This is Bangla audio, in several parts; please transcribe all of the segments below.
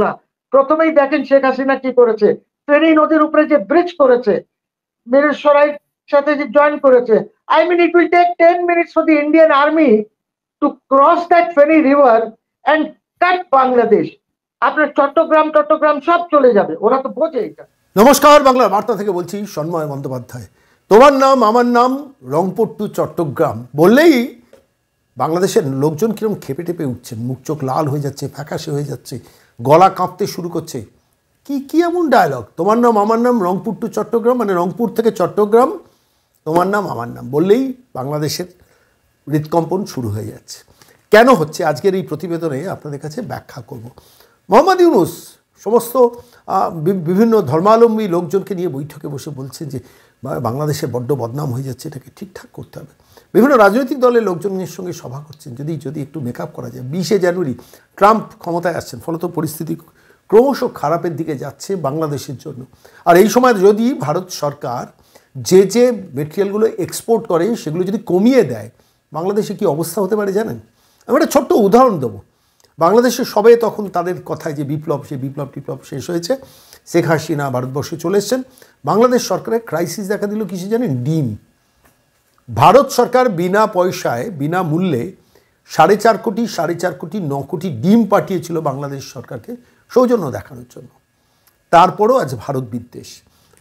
না। প্রথমেই দেখেন শেখ হাসিনা কি করেছে, ফেনী নদীর উপরে যে ব্রিজ করেছে, মিরসরাই সাথে যে জয়েন করেছে। I mean, it will take 10 minutes for the Indian army to cross that Feni river and cut Bangladesh. আপনার চট্টগ্রাম সব চলে যাবে, ওরা তো বোঝে এটা। নমস্কার, বাংলার বার্তা থেকে বলছি সন্ময় বন্দ্যোপাধ্যায়। তোমার নাম আমার নাম, রংপুর টু চট্টগ্রাম বললেই বাংলাদেশের লোকজন কিরকম খেপে টেপে উঠছেন, মুখ চোখ লাল হয়ে যাচ্ছে, ফ্যাকাশে হয়ে যাচ্ছে, গলা কাঁপতে শুরু করছে। কি এমন ডায়লগ? তোমার নাম আমার নাম, রংপুর টু চট্টগ্রাম, মানে রংপুর থেকে চট্টগ্রাম, তোমার নাম আমার নাম বললেই বাংলাদেশের হৃদকম্পন শুরু হয়ে যাচ্ছে। কেন হচ্ছে আজকের এই প্রতিবেদনে আপনাদের কাছে ব্যাখ্যা করব। মোহাম্মদ ইউনূস সমস্ত বিভিন্ন ধর্মাবলম্বী লোকজনকে নিয়ে বৈঠকে বসে বলছে যে বাংলাদেশে বড্ড বদনাম হয়ে যাচ্ছে, এটাকে ঠিকঠাক করতে হবে। বিভিন্ন রাজনৈতিক দলের লোকজনের সঙ্গে সভা করছেন, যদি একটু মেকআপ করা যায়। 20শে জানুয়ারি ট্রাম্প ক্ষমতায় আসছেন, ফলত পরিস্থিতি ক্রমশ খারাপের দিকে যাচ্ছে বাংলাদেশের জন্য। আর এই সময় যদি ভারত সরকার যে মেটেরিয়ালগুলো এক্সপোর্ট করে সেগুলো যদি কমিয়ে দেয়, বাংলাদেশে কী অবস্থা হতে পারে জানেন? আমি একটা ছোট্ট উদাহরণ দেবো। বাংলাদেশে সবে তখন তাদের কথায় যে বিপ্লব টিপ্লব শেষ হয়েছে, শেখ হাসিনা ভারতবর্ষে চলে এসছেন, বাংলাদেশ সরকারের ক্রাইসিস দেখা দিল কিসে জানেন? ডিম। ভারত সরকার বিনা পয়সায় বিনা মূল্যে 4.5 কোটি 9 কোটি ডিম পাঠিয়েছিল বাংলাদেশ সরকারকে সৌজন্য দেখানোর জন্য। তারপরও আজ ভারত বিদ্বেষ।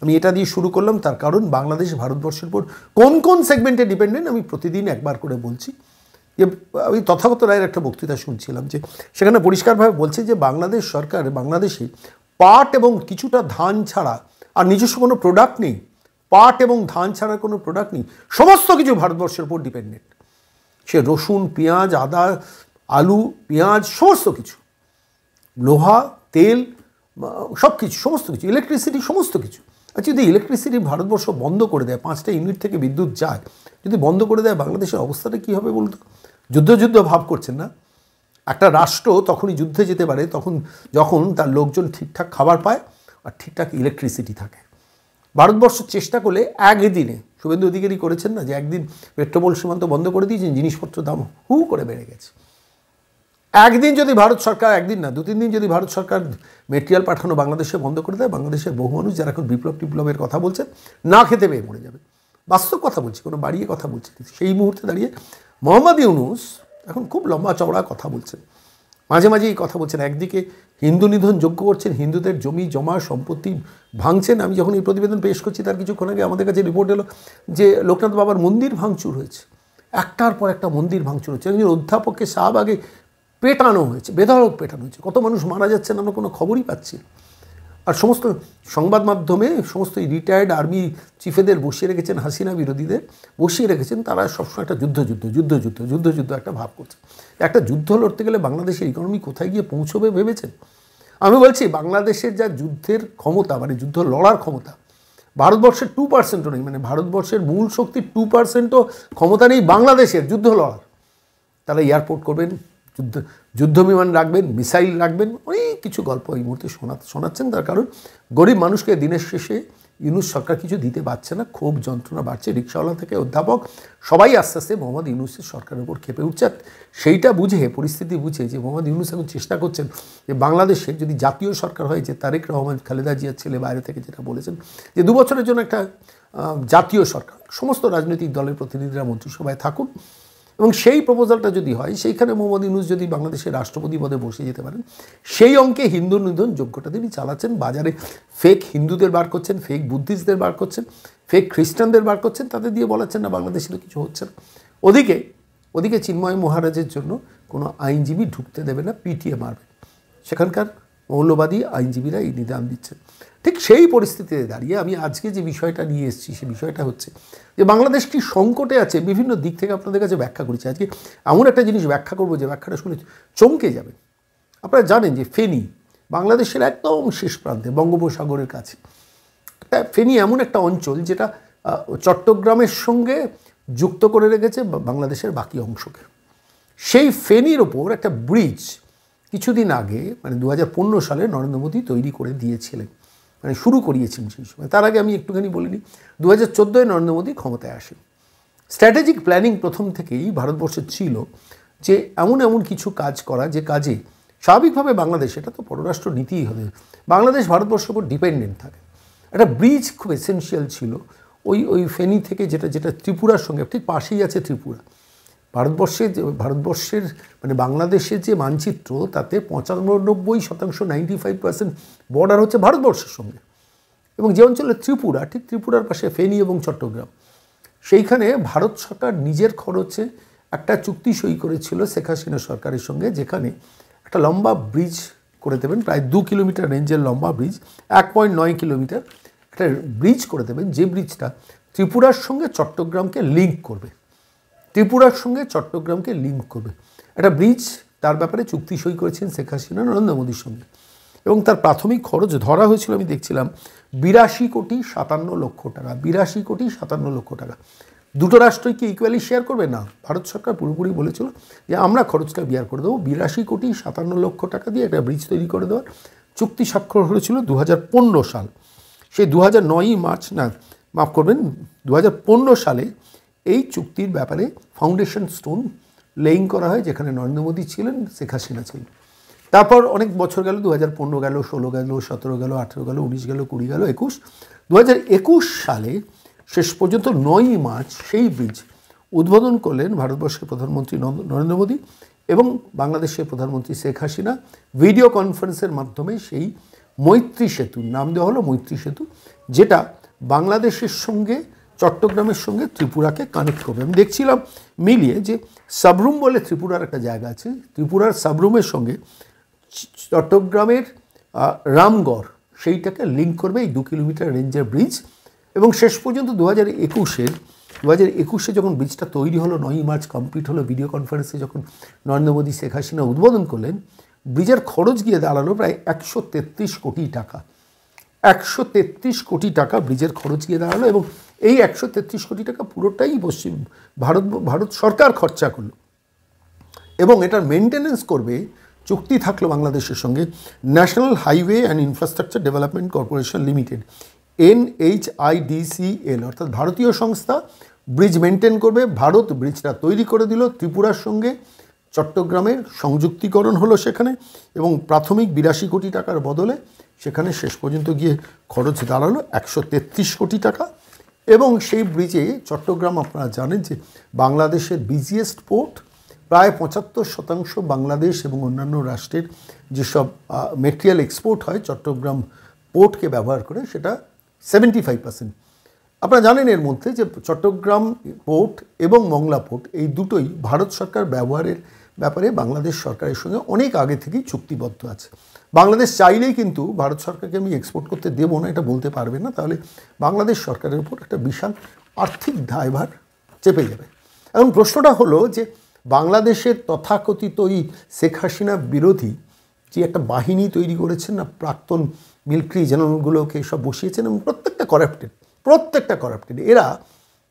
আমি এটা দিয়ে শুরু করলাম, তার কারণ বাংলাদেশ ভারতবর্ষের উপর কোন সেগমেন্টে ডিপেন্ডেন্ট আমি প্রতিদিন একবার করে বলছি। যে আমি তথাগত রায়ের একটা বক্তৃতা শুনছিলাম, যে সেখানে পরিষ্কারভাবে বলছে যে বাংলাদেশ সরকার বাংলাদেশে পাট এবং কিছুটা ধান ছাড়া আর নিজস্ব কোনো প্রোডাক্ট নেই, পাট এবং ধান ছাড়া কোনো প্রোডাক্ট নেই, সমস্ত কিছু ভারতবর্ষের উপর ডিপেন্ডেন্ট। সে রসুন, পেঁয়াজ, আদা, আলু, পেঁয়াজ, সমস্ত কিছু, লোহা, তেল, সব কিছু, সমস্ত কিছু, ইলেকট্রিসিটি, সমস্ত কিছু। আর যদি ইলেকট্রিসিটি ভারতবর্ষ বন্ধ করে দেয়, 5টা ইউনিট থেকে বিদ্যুৎ যায়, যদি বন্ধ করে দেয়, বাংলাদেশের অবস্থাটা কী হবে বলতো? যুদ্ধ ভাব করছেন না? একটা রাষ্ট্র তখনই যুদ্ধে যেতে পারে যখন তার লোকজন ঠিকঠাক খাবার পায় আর ঠিকঠাক ইলেকট্রিসিটি থাকে। ভারতবর্ষ চেষ্টা করলে একদিনে, শুভেন্দু অধিকারী করেছেন না, যে একদিন পেট্রোল সীমান্ত বন্ধ করে দিয়েছেন, জিনিসপত্রের দাম হু করে বেড়ে গেছে। একদিন যদি ভারত সরকার, একদিন না 2-3 দিন যদি ভারত সরকার মেটেরিয়াল পাঠানো বাংলাদেশে বন্ধ করে দেয়, বাংলাদেশের বহু মানুষ যারা এখন বিপ্লবের কথা বলছেন, না খেতে পেয়ে মরে যাবে। বাস্তব কথা বলছি, কোনো বাড়িয়ে কথা বলছি। সেই মুহূর্তে দাঁড়িয়ে মোহাম্মদ ইউনূস এখন খুব লম্বা চওড়া কথা বলছেন, মাঝে এই কথা বলছেন। একদিকে হিন্দু নিধন যজ্ঞ করছেন, হিন্দুদের জমি জমা সম্পত্তি ভাঙছেন। আমি যখন এই প্রতিবেদন পেশ করছি তার কিছুক্ষণ আগে আমাদের কাছে রিপোর্ট এলো যে লোকনাথ বাবার মন্দির ভাঙচুর হয়েছে, একটার পর একটা মন্দির ভাঙচুর হচ্ছে। একজন অধ্যাপককে শাহবাগে পেটানো হয়েছে, বেধড়ক পেটানো হয়েছে। কত মানুষ মারা যাচ্ছেন আমরা কোনো খবরই পাচ্ছি। আর সমস্ত সংবাদ মাধ্যমে সমস্ত রিটায়ার্ড আর্মি চিফেদের বসিয়ে রেখেছেন, হাসিনা বিরোধীদের বসিয়ে রেখেছেন। তারা সবসময় একটা যুদ্ধ একটা ভাব করছে। একটা যুদ্ধ লড়তে গেলে বাংলাদেশের ইকোনমি কোথায় গিয়ে পৌঁছবে ভেবেছেন? আমি বলছি বাংলাদেশের যা যুদ্ধের ক্ষমতা, মানে যুদ্ধ লড়ার ক্ষমতা, ভারতবর্ষের 2%ও নেই। মানে ভারতবর্ষের মূল শক্তির 2%ও ক্ষমতা নেই বাংলাদেশের যুদ্ধ লড়ার। তারা এয়ারপোর্ট করবেন, যুদ্ধ বিমান রাখবেন, মিসাইল রাখবেন, অনেক কিছু গল্প এই মুহূর্তে শোনাচ্ছেন। তার কারণ গরিব মানুষকে দিনের শেষে ইউনূস সরকার কিছু দিতে পারছে না, ক্ষোভ যন্ত্রণা বাড়ছে। রিক্সাওয়ালা থেকে অধ্যাপক সবাই আস্তে আস্তে মোহাম্মদ ইউনূসের সরকারের উপর খেপে উঠছে। সেইটা বুঝে, পরিস্থিতি বুঝে, যে মোহাম্মদ ইউনূস এখন চেষ্টা করছেন যে বাংলাদেশে যদি জাতীয় সরকার হয়, যে তারেক রহমান খালেদা জিয়ার ছেলে বাইরে থেকে যেটা বলেছেন যে 2 বছরের জন্য একটা জাতীয় সরকার, সমস্ত রাজনৈতিক দলের প্রতিনিধিরা মন্ত্রিসভায় থাকুন, এবং সেই প্রপোজালটা যদি হয়, সেইখানে মোহাম্মদ ইউনূস যদি বাংলাদেশের রাষ্ট্রপতি পদে বসে যেতে পারেন, সেই অঙ্কে হিন্দু নিধন যজ্ঞটা তিনি চালাচ্ছেন। বাজারে ফেক হিন্দুদের বার করছেন, ফেক বুদ্ধিস্টদের বার করছেন, ফেক খ্রিস্টানদের বার করছেন, তাদের দিয়ে বলাচ্ছেন না বাংলাদেশে তো কিছু হচ্ছে না। ওদিকে চিন্ময় মহারাজের জন্য কোনো আইনজীবী ঢুকতে দেবে না, পিটিয়ে মারবে। সেখানকার মৌলবাদী আইনজীবীরা এই নিদান দিচ্ছেন। ঠিক সেই পরিস্থিতিতে দাঁড়িয়ে আমি আজকে যে বিষয়টা নিয়ে এসেছি, সেই বিষয়টা হচ্ছে যে বাংলাদেশ কি সংকটে আছে, বিভিন্ন দিক থেকে আপনাদের কাছে ব্যাখ্যা করেছি। আজকে এমন একটা জিনিস ব্যাখ্যা করবো যে ব্যাখ্যাটা শুনে চমকে যাবেন। আপনারা জানেন যে ফেনী বাংলাদেশের একদম শেষ প্রান্তে, বঙ্গোপসাগরের কাছে। ফেনী এমন একটা অঞ্চল যেটা চট্টগ্রামের সঙ্গে যুক্ত করে রেখেছে বাংলাদেশের বাকি অংশকে। সেই ফেনীর ওপর একটা ব্রিজ কিছুদিন আগে, মানে 2015 সালে নরেন্দ্র মোদী তৈরি করে দিয়েছিলেন, মানে শুরু করিয়েছেন সেই সময়। তার আগে আমি একটুখানি বলিনি, 2014-এ নরেন্দ্র মোদী ক্ষমতায় আসেন। স্ট্র্যাটেজিক প্ল্যানিং প্রথম থেকেই ভারতবর্ষের ছিল যে এমন কিছু কাজ করা, যে কাজে স্বাভাবিকভাবে বাংলাদেশ, এটা তো পররাষ্ট্র নীতিই হবে, বাংলাদেশ ভারতবর্ষের উপর ডিপেন্ডেন্ট থাকে। একটা ব্রিজ খুব এসেনশিয়াল ছিল ওই ফেনী থেকে, যেটা ত্রিপুরার সঙ্গে ঠিক পাশেই আছে ত্রিপুরা। ভারতবর্ষের মানে বাংলাদেশের যে মানচিত্র, তাতে 95% 95% বর্ডার হচ্ছে ভারতবর্ষের সঙ্গে। এবং যে অঞ্চলে ত্রিপুরা, ঠিক ত্রিপুরার পাশে ফেনী এবং চট্টগ্রাম, সেইখানে ভারত সরকার নিজের খরচে একটা চুক্তি সই করেছিল শেখ হাসিনা সরকারের সঙ্গে, যেখানে একটা লম্বা ব্রিজ করে দেবেন, প্রায় 2 কিলোমিটার রেঞ্জের লম্বা ব্রিজ, 1.9 কিলোমিটার একটা ব্রিজ করে দেবেন, যে ব্রিজটা ত্রিপুরার সঙ্গে চট্টগ্রামকে লিঙ্ক করবে, একটা ব্রিজ। তার ব্যাপারে চুক্তি সই করেছেন শেখ হাসিনা নরেন্দ্র মোদীর সঙ্গে। এবং তার প্রাথমিক খরচ ধরা হয়েছিল, আমি দেখছিলাম, 82 কোটি 57 লক্ষ টাকা। 82 কোটি 57 লক্ষ টাকা। দুটো রাষ্ট্রই কি ইকুয়ালি শেয়ার করবে? না, ভারত সরকার পুরোপুরি বলেছিল যে আমরা খরচটা বিয়ার করে দেবো। 82 কোটি 57 লক্ষ টাকা দিয়ে একটা ব্রিজ তৈরি করে দেওয়ার চুক্তি স্বাক্ষর হয়েছিল 2015 সাল। সেই 2009 মার্চ, না মাফ করবেন, 2015 সালে এই চুক্তির ব্যাপারে ফাউন্ডেশন স্টোন লেইং করা হয়, যেখানে নরেন্দ্র মোদী ছিলেন, শেখ হাসিনা ছিলেন। তারপর অনেক বছর গেল, 2015 গেল, 16 গেল, 17 গেল, 18 গেল, 19 গেল, 20 গেল, 21। 2021 সালে শেষ পর্যন্ত 9 মার্চ সেই ব্রিজ উদ্বোধন করলেন ভারতবর্ষের প্রধানমন্ত্রী নরেন্দ্র মোদী এবং বাংলাদেশের প্রধানমন্ত্রী শেখ হাসিনা ভিডিও কনফারেন্সের মাধ্যমে। সেই মৈত্রী সেতু, নাম দেওয়া হলো মৈত্রী সেতু, যেটা বাংলাদেশের সঙ্গে চট্টগ্রামের সঙ্গে ত্রিপুরাকে কানেক্ট করবে। আমি দেখছিলাম মিলিয়ে যে সাবরুম বলে ত্রিপুরার একটা জায়গা আছে, ত্রিপুরার সাবরুমের সঙ্গে চট্টগ্রামের রামগড়, সেইটাকে লিঙ্ক করবে এই 2 কিলোমিটার রেঞ্জের ব্রিজ। এবং শেষ পর্যন্ত 2021-এ যখন ব্রিজটা তৈরি হলো, 9 মার্চ কমপ্লিট হলো, ভিডিও কনফারেন্সে যখন নরেন্দ্র মোদী শেখ হাসিনা উদ্বোধন করলেন, ব্রিজের খরচ গিয়ে দাঁড়ালো প্রায় 133 কোটি টাকা। 133 কোটি টাকা ব্রিজের খরচ গিয়ে দাঁড়ালো। এবং এই 133 কোটি টাকা পুরোটাই ভারত সরকার খরচা করলো। এবং এটার মেনটেনেন্স করবে, চুক্তি থাকলো বাংলাদেশের সঙ্গে, national highway and infrastructure development corporation limited, NHIDCL, অর্থাৎ ভারতীয় সংস্থা ব্রিজ মেনটেন করবে। ভারত ব্রিজটা তৈরি করে দিল, ত্রিপুরার সঙ্গে চট্টগ্রামের সংযুক্তিকরণ হলো সেখানে। এবং প্রাথমিক 82 কোটি টাকার বদলে সেখানে শেষ পর্যন্ত গিয়ে খরচ দাঁড়ালো 133 কোটি টাকা। এবং সেই ব্রিজে চট্টগ্রাম, আপনারা জানেন যে বাংলাদেশের বিজিয়েস্ট পোর্ট, প্রায় 75% বাংলাদেশ এবং অন্যান্য রাষ্ট্রের যেসব মেটেরিয়াল এক্সপোর্ট হয় চট্টগ্রাম পোর্টকে ব্যবহার করে, সেটা 75%। আপনারা জানেন এর মধ্যে যে চট্টগ্রাম পোর্ট এবং মংলা পোর্ট, এই দুটোই ভারত সরকার ব্যবহারের ব্যাপারে বাংলাদেশ সরকারের সঙ্গে অনেক আগে থেকেই চুক্তিবদ্ধ আছে। বাংলাদেশ চাইলেই কিন্তু ভারত সরকারকে আমি এক্সপোর্ট করতে দেবো না, এটা বলতে পারবে না, তাহলে বাংলাদেশ সরকারের উপর একটা বিশাল আর্থিক দায়ভার চেপে যাবে। এখন প্রশ্নটা হলো যে বাংলাদেশের তথাকথিত ওই শেখ হাসিনা বিরোধী যে একটা বাহিনী তৈরি করেছেন না, প্রাক্তন মিলিটারি জেনারেলগুলোকে সব বসিয়েছেন, এবং প্রত্যেকটা করাপ্টেড। এরা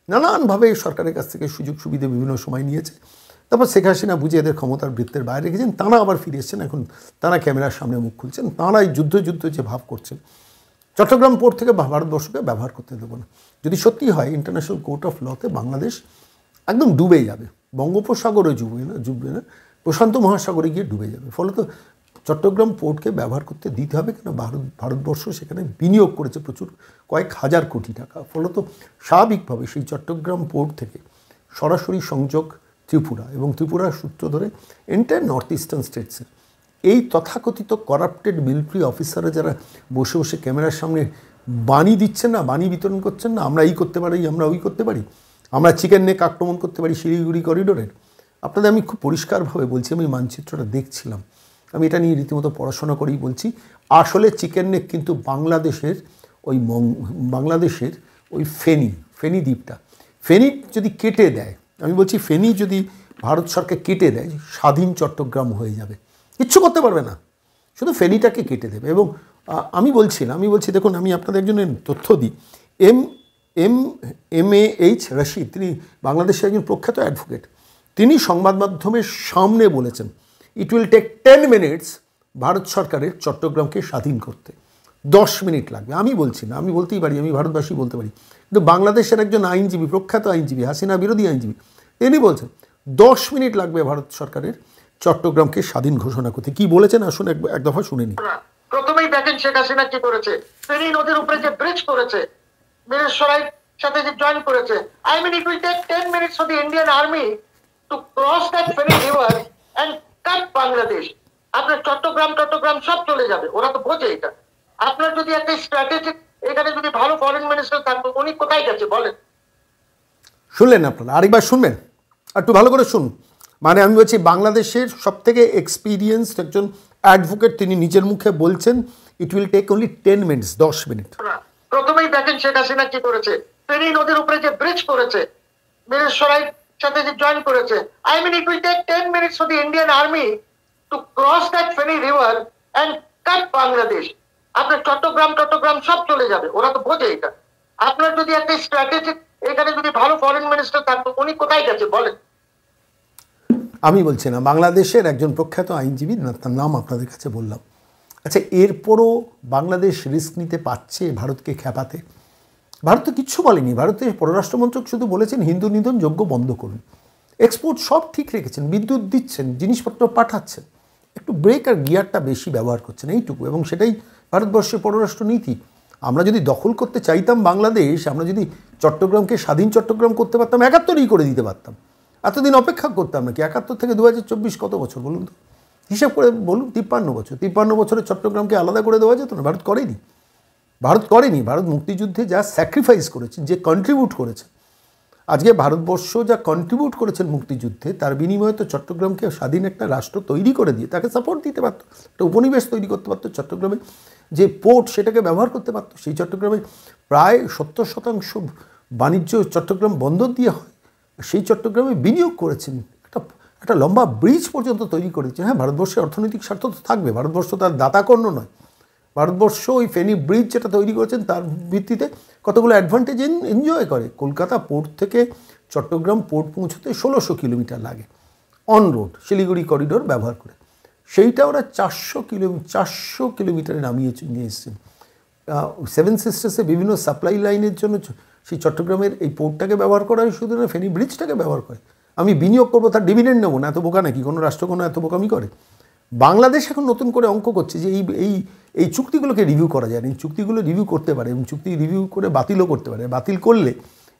নানানভাবে সরকারের কাছ থেকে সুযোগ সুবিধা বিভিন্ন সময় নিয়েছে। তারপর শেখ হাসিনা বুঝে এদের ক্ষমতার বৃত্তের বাইরে রেখেছেন, তাঁরা আবার ফিরে এসেছেন, এখন তাঁরা ক্যামেরার সামনে মুখ খুলছেন, তাঁরা এই যুদ্ধ যে ভাব করছেন, চট্টগ্রাম পোর্ট থেকে ভারতবর্ষকে ব্যবহার করতে দেবো না। যদি সত্যি হয়, ইন্টারন্যাশনাল কোর্ট অফ লতে বাংলাদেশ একদম ডুবে যাবে, বঙ্গোপসাগরে ডুববে না, প্রশান্ত মহাসাগরে গিয়ে ডুবে যাবে। ফলত চট্টগ্রাম পোর্টকে ব্যবহার করতে দিতে হবে, কেন ভারতবর্ষ সেখানে বিনিয়োগ করেছে প্রচুর, কয়েক হাজার কোটি টাকা। ফলত স্বাভাবিকভাবে সেই চট্টগ্রাম পোর্ট থেকে সরাসরি সংযোগ ত্রিপুরা, এবং ত্রিপুরার সূত্র ধরে এন্টায়ার নর্থ ইস্টার্ন স্টেটসের এই তথাকথিত করাপ্টেড মিলিটারি অফিসাররা যারা বসে বসে ক্যামেরার সামনে বাণী দিচ্ছেন না, বাণী বিতরণ করছেন না, আমরা এই করতে পারি, আমরা ওই করতে পারি, আমরা চিকেন নেক আক্রমণ করতে পারি শিলিগুড়ি করিডোরের। আপনাদের আমি খুব পরিষ্কারভাবে বলছি, আমি মানচিত্রটা দেখছিলাম, আমি এটা নিয়ে রীতিমতো পড়াশোনা করেই বলছি। আসলে চিকেন নেক কিন্তু বাংলাদেশের ওই ফেনী দ্বীপটা, ফেনী যদি কেটে দেয়, আমি বলছি ফেনী যদি ভারত সরকার কেটে দেয়, স্বাধীন চট্টগ্রাম হয়ে যাবে, কিচ্ছু করতে পারবে না, শুধু ফেনীটাকে কেটে দেবে। এবং আমি বলছি দেখুন, আমি আপনাদের জন্য তথ্য দিই, MAH রশিদ, তিনি বাংলাদেশের একজন প্রখ্যাত অ্যাডভোকেট, তিনি সংবাদ মাধ্যমের সামনে বলেছেন, it will take 10 minutes Bharat সরকারের চট্টগ্রামকে স্বাধীন করতে, 10 মিনিট লাগবে। আমি বলছি না, আমি বলতেই পারি, আমি ভারতবাসী বলতে পারি, কিন্তু বাংলাদেশের একজন আইনজীবী, প্রখ্যাত আইনজীবী, হাসিনা বিরোধী আইনজীবী, তিনি বলছেন 10 মিনিট লাগবে ভারত সরকারের চট্টগ্রামকে স্বাধীন ঘোষণা করতে। কি বলেছেন আসুন এক দফা শুনে নি। প্রথমেই দেখেন শেখ হাসিনা কি করেছে, ফেনী নদীর উপরে যে ব্রিজ করেছে, মিরসরাই সাথে যে জয়েন করেছে। I mean it will take 10 minutes for the Indian army to cross that Feni river and cut Bangladesh. আপনার চট্টগ্রাম সব চলে যাবে, ওরা তো বোঝে এটা। আপনার যদি একটা স্ট্র্যাটেজিক এখানে যদি ভালো ফরেন মিনিস্টার থাকতো, উনি কোথায় গেছে বলেন? শুনলেন আপনারা, আরেকবার শুনবেন, একটু ভালো করে শুনুন। মানে আমি বলছি বাংলাদেশের সব থেকে এক্সপিরিয়েন্সড একজন অ্যাডভোকেট, তিনি নিজের মুখে বলছেন it will take only 10 minutes, 10 minute. প্রথমেই দেখেন শেখ হাসিনা কি করেছে, ফেনী নদীর উপরে যে ব্রিজ করেছে, মিরসরাই সাথে যে জয়েন করেছে। I mean it will take 10 minutes for the Indian army to cross that Feni river and cut Bangladesh. আপনার চট্টগ্রাম সব চলে যাবে, ওরা তো বোঝে এটা। আপনার যদি একটা স্ট্র্যাটেজিক এখানে যদি ভালো ফরেন মিনিস্টার থাকতো, উনি কোথায় গেছে বলেন? আমি বলছি না, বাংলাদেশের একজন প্রখ্যাত আইনজীবী, তার নাম আপনাদের কাছে বললাম। আচ্ছা, এরপরও বাংলাদেশ রিস্ক নিতে পারছে ভারতকে খেপাতে? ভারত তো কিচ্ছু বলেনি। ভারতের পররাষ্ট্রমন্ত্রক শুধু বলেছেন হিন্দু নিধন যজ্ঞ বন্ধ করুন, এক্সপোর্ট সব ঠিক রেখেছেন, বিদ্যুৎ দিচ্ছেন, জিনিসপত্র পাঠাচ্ছেন, একটু ব্রেক আর গিয়ারটা বেশি ব্যবহার করছেন, এইটুকু। এবং সেটাই ভারতবর্ষের পররাষ্ট্র নীতি। আমরা যদি দখল করতে চাইতাম বাংলাদেশ, আমরা যদি চট্টগ্রামকে স্বাধীন চট্টগ্রাম করতে পারতাম, 71ই করে দিতে পারতাম। এতদিন অপেক্ষা করতাম নাকি? 71 থেকে 2024 কত বছর বলুন তো, হিসাব করে বলুন। 53 বছর। 53 বছরে চট্টগ্রামকে আলাদা করে দেওয়া যেত না? ভারত করেনি। ভারত মুক্তিযুদ্ধে যা স্যাক্রিফাইস করেছে, যে কন্ট্রিবিউট করেছে, আজকে ভারতবর্ষ যা কন্ট্রিবিউট করেছেন মুক্তিযুদ্ধে, তার বিনিময়ে তো চট্টগ্রামকে স্বাধীন একটা রাষ্ট্র তৈরি করে দিয়ে তাকে সাপোর্ট দিতে পারত, একটা উপনিবেশ তৈরি করতে পারতো। চট্টগ্রামে যে পোর্ট, সেটাকে ব্যবহার করতে পারতো। সেই চট্টগ্রামে প্রায় 70% বাণিজ্য চট্টগ্রাম বন্দর দিয়ে হয়। সেই চট্টগ্রামে বিনিয়োগ করেছেন, একটা লম্বা ব্রিজ পর্যন্ত তৈরি করেছেন। হ্যাঁ, ভারতবর্ষের অর্থনৈতিক স্বার্থ তো থাকবে, ভারতবর্ষ তার দাতাকর্ণ নয়। ভারতবর্ষ ওই ফেনী ব্রিজ যেটা তৈরি করেছেন, তার ভিত্তিতে কতগুলো অ্যাডভান্টেজ এনজয় করে। কলকাতা পোর্ট থেকে চট্টগ্রাম পোর্ট পৌঁছতে 1600 কিলোমিটার লাগে অন রোড, শিলিগুড়ি করিডোর ব্যবহার করে। সেইটা ওরা 400 কিলোমিটারে নামিয়ে নিয়ে এসেছেন। 7 সিস্টার্সে বিভিন্ন সাপ্লাই লাইনের জন্য সেই চট্টগ্রামের এই পোর্টটাকে ব্যবহার করা হয়, শুধু না ফেনী ব্রিজটাকে ব্যবহার করে। আমি বিনিয়োগ করবো, তার ডিভিডেন্ড নেবো না, এত বোকা নাকি কোনো রাষ্ট্র? কোনো এত বোকামি করে? বাংলাদেশ এখন নতুন করে অঙ্ক করছে যে এই চুক্তিগুলোকে রিভিউ করা যায় না। এই চুক্তিগুলো রিভিউ করতে পারে এবং চুক্তি রিভিউ করে বাতিলও করতে পারে। বাতিল করলে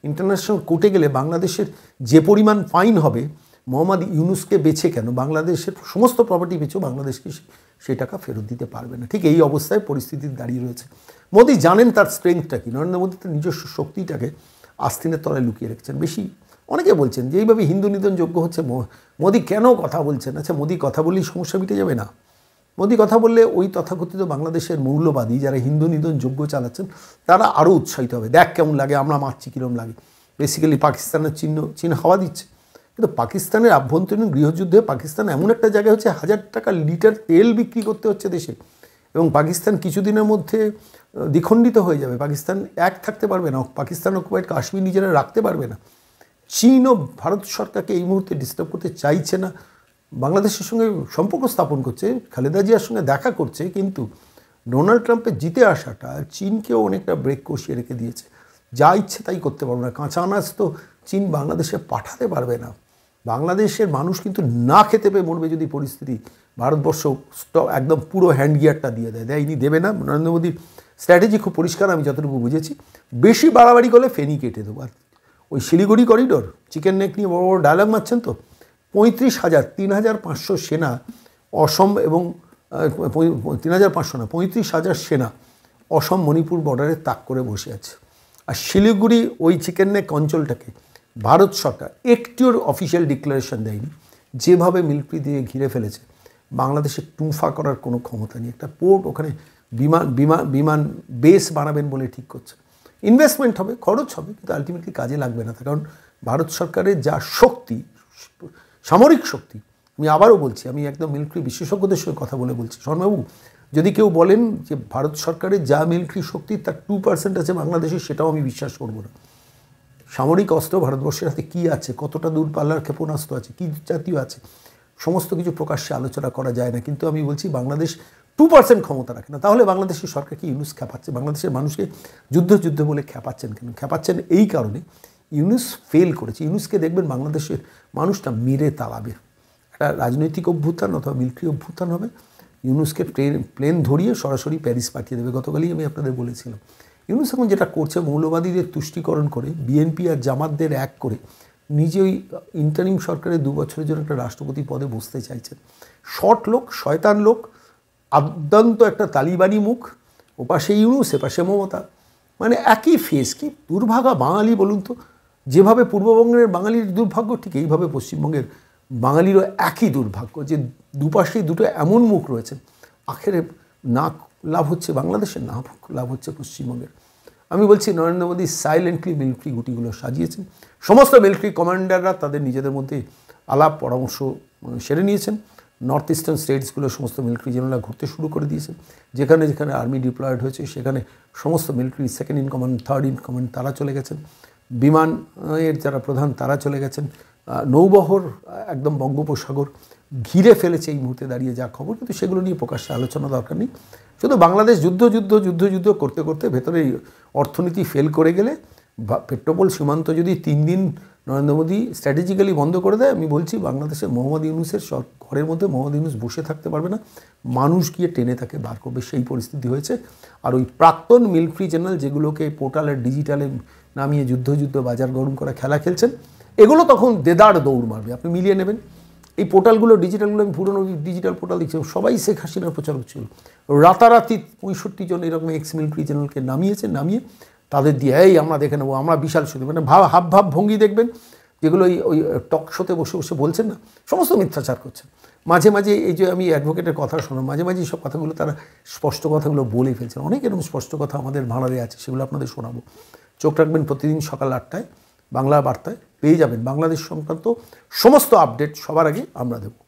ইন্টারন্যাশনাল কোর্টে গেলে বাংলাদেশের যে পরিমাণ ফাইন হবে, মোহাম্মদ ইউনুসকে বেছে কেন, বাংলাদেশের সমস্ত প্রপার্টি বেছেও বাংলাদেশকে সেই টাকা ফেরত দিতে পারবে না। ঠিক এই অবস্থায় পরিস্থিতি দাঁড়িয়ে রয়েছে। মোদি জানেন তার স্ট্রেংথটা কি। নরেন্দ্র মোদী তার নিজস্ব শক্তিটাকে আস্তিনের তলায় লুকিয়ে রেখেছেন। অনেকে বলছেন যে এইভাবে হিন্দু নিধন যোগ্য হচ্ছে, মোদি কেন কথা বলছেন? আচ্ছা, মোদি কথা বললেই সমস্যা মিটে যাবে না? মোদি কথা বললে ওই তথাকথিত বাংলাদেশের মৌলবাদী যারা হিন্দু নিধন যোগ্য চালাচ্ছেন, তারা আরও উৎসাহিত হবে। দেখ কেমন লাগে, আমরা মারছি কীরকম লাগে। বেসিক্যালি পাকিস্তানের চীন হাওয়া দিচ্ছে। কিন্তু পাকিস্তানের আভ্যন্তরীণ গৃহযুদ্ধে পাকিস্তান এমন একটা জায়গায় হচ্ছে 1000 টাকা লিটার তেল বিক্রি করতে হচ্ছে দেশে, এবং পাকিস্তান কিছুদিনের মধ্যে দ্বিখণ্ডিত হয়ে যাবে। পাকিস্তান এক থাকতে পারবে না, পাকিস্তান অকুপাইড কাশ্মীর নিজেরা রাখতে পারবে না। চীনও ভারত সরকারকে এই মুহূর্তে ডিস্টার্ব করতে চাইছে না, বাংলাদেশের সঙ্গে সম্পর্ক স্থাপন করছে, খালেদা জিয়ার সঙ্গে দেখা করছে। কিন্তু ডোনাল্ড ট্রাম্পের জিতে আসাটা চীনকেও অনেকটা ব্রেক কষিয়ে রেখে দিয়েছে। যা ইচ্ছে তাই করতে পারবে না। কাঁচা আনাজ তো চীন বাংলাদেশে পাঠাতে পারবে না। বাংলাদেশের মানুষ কিন্তু না খেতে পেয়ে মরবে যদি পরিস্থিতি ভারতবর্ষ একদম পুরো হ্যান্ড গিয়ারটা দিয়ে দেয়নি, দেবে না। নরেন্দ্র মোদীর স্ট্র্যাটেজি খুব পরিষ্কার, আমি যতটুকু বুঝেছি। বেশি বাড়াবাড়ি করলে ফেনি কেটে দেবো। আর ওই শিলিগুড়ি করিডোর চিকেন নেক নিয়ে বড় বড় ডায়লগ মারছেন তো। 35,000 সেনা অসম এবং 3,500 না, 35,000 সেনা অসম মণিপুর বর্ডারে তাক করে বসে আছে। আর শিলিগুড়ি ওই চিকেন নেক অঞ্চলটাকে ভারত সরকার একটিও অফিসিয়াল ডিক্লারেশন দেয়নি। যেভাবে মিলিটারি দিয়ে ঘিরে ফেলেছে, বাংলাদেশে টুফা করার কোনো ক্ষমতা নেই। একটা পোর্ট, ওখানে বিমান বেস বানাবেন বলে ঠিক করছে। ইনভেস্টমেন্ট হবে, খরচ হবে, কিন্তু আলটিমেটলি কাজে লাগবে না। কারণ ভারত সরকারের যা শক্তি, সামরিক শক্তি, আমি আবারও বলছি, আমি একদম মিলিটারি বিশেষজ্ঞদের সঙ্গে কথা বলছি, শর্মাবাবু, যদি কেউ বলেন যে ভারত সরকারের যা মিলিটারি শক্তি তার 2% আছে বাংলাদেশে, সেটাও আমি বিশ্বাস করব না। সামরিক অস্ত্র ভারতবর্ষের হাতে কী আছে, কতটা দূরপাল্লার ক্ষেপণাস্ত্র আছে, কী জাতীয় আছে, সমস্ত কিছু প্রকাশ্যে আলোচনা করা যায় না। কিন্তু আমি বলছি বাংলাদেশ 2% ক্ষমতা রাখে না। তাহলে বাংলাদেশের সরকারকে ইউনুস খেপাচ্ছে, বাংলাদেশের মানুষকে যুদ্ধ বলে খেপাচ্ছেন কেন? খেপাচ্ছেন এই কারণে, ইউনুস ফেল করেছে। ইউনুসকে দেখবেন বাংলাদেশের মানুষটা মেরে তাড়াবে। একটা রাজনৈতিক অভ্যুত্থান অথবা মিলিটারি অভ্যুত্থান হবে, ইউনুসকে প্লেন ধরিয়ে সরাসরি প্যারিস পাঠিয়ে দেবে। গতকালই আমি আপনাদের বলেছিলাম ইউনুস এখন যেটা করছে, মৌলবাদীদের তুষ্টিকরণ করে বিএনপি আর জামাতদের এক করে নিজে ওই ইন্টারিম সরকারের 2 বছরের জন্য একটা রাষ্ট্রপতি পদে বসতে চাইছেন। শর্ট লোক, শয়তান লোক, আদ্যন্ত একটা তালিবানি মুখ, ওপাশে ইউনুস এপাশে মমতা, মানে একই ফেস। কি দুর্ভাগা বাঙালি বলুন তো। যেভাবে পূর্ববঙ্গের বাঙালির দুর্ভাগ্য, ঠিক এইভাবে পশ্চিমবঙ্গের বাঙালিরও একই দুর্ভাগ্য, যে দুপাশেই দুটো এমন মুখ রয়েছে। আখেরে না লাভ হচ্ছে বাংলাদেশের, না লাভ হচ্ছে পশ্চিমবঙ্গের। আমি বলছি নরেন্দ্র মোদী সাইলেন্টলি মিলিটারি গুটিগুলো সাজিয়েছেন। সমস্ত মিলিটারি কমান্ডাররা তাদের নিজেদের মধ্যে আলাপ পরামর্শ সেরে নিয়েছেন। নর্থ ইস্টার্ন স্টেটসগুলো সমস্ত মিলিটারি জেনারেলরা ঘুরতে শুরু করে দিয়েছেন। যেখানে যেখানে আর্মি ডিপ্লয়েড হয়েছে সেখানে সমস্ত military second in command, third in command তারা চলে গেছেন। বিমানের যারা প্রধান তারা চলে গেছেন। নৌবহর একদম বঙ্গোপসাগর ঘিরে ফেলেছে এই মুহূর্তে দাঁড়িয়ে, যা খবর। কিন্তু সেগুলো নিয়ে প্রকাশ্যে আলোচনা দরকার নেই। শুধু বাংলাদেশ যুদ্ধ করতে করতে ভেতরে অর্থনীতি ফেল করে গেলে, পেট্রোপোল সীমান্ত যদি 3 দিন নরেন্দ্র মোদী স্ট্র্যাটেজিক্যালি বন্ধ করে দেয়, আমি বলছি বাংলাদেশের মোহাম্মদ ইউনুসের ঘরের মধ্যে মোহাম্মদ ইউনুস বসে থাকতে পারবে না, মানুষ গিয়ে টেনে তাকে বার করবে। সেই পরিস্থিতি হয়েছে। আর ওই প্রাক্তন মিলিটারি জেনারেল যেগুলোকে পোর্টালের ডিজিটালে নামিয়ে যুদ্ধ বাজার গরম করা খেলা খেলছেন, এগুলো তখন দেদার দৌড় মারবে। আপনি মিলিয়ে নেবেন এই পোর্টালগুলো, ডিজিটালগুলো। আমি পুরনো ডিজিটাল পোর্টাল দেখছিলাম, সবাই শেখ হাসিনার প্রচারক ছিল। রাতারাতি 65 জন এরকম এক্স মিলিটারি জেনারেলকে নামিয়ে তাদের দিয়ে এই আমরা দেখে নেবো, আমরা বিশাল শুধু, মানে হাব ভঙ্গি দেখবেন যেগুলো ওই টক শোতে বসে বসে বলছেন না, সমস্ত মিথ্যাচার করছেন। মাঝে মাঝে এই যে আমি অ্যাডভোকেটের কথা শুনলাম, মাঝে মাঝে সব কথাগুলো তারা স্পষ্ট কথাগুলো বলে ফেলছেন। অনেক এরকম স্পষ্ট কথা আমাদের ভাড়ারে আছে, সেগুলো আপনাদের শোনাবো। চোখ রাখবেন প্রতিদিন সকাল 8টায় বাংলা বার্তায়, পেয়ে যাবেন বাংলাদেশ সংক্রান্ত সমস্ত আপডেট সবার আগে আমরা দেবো।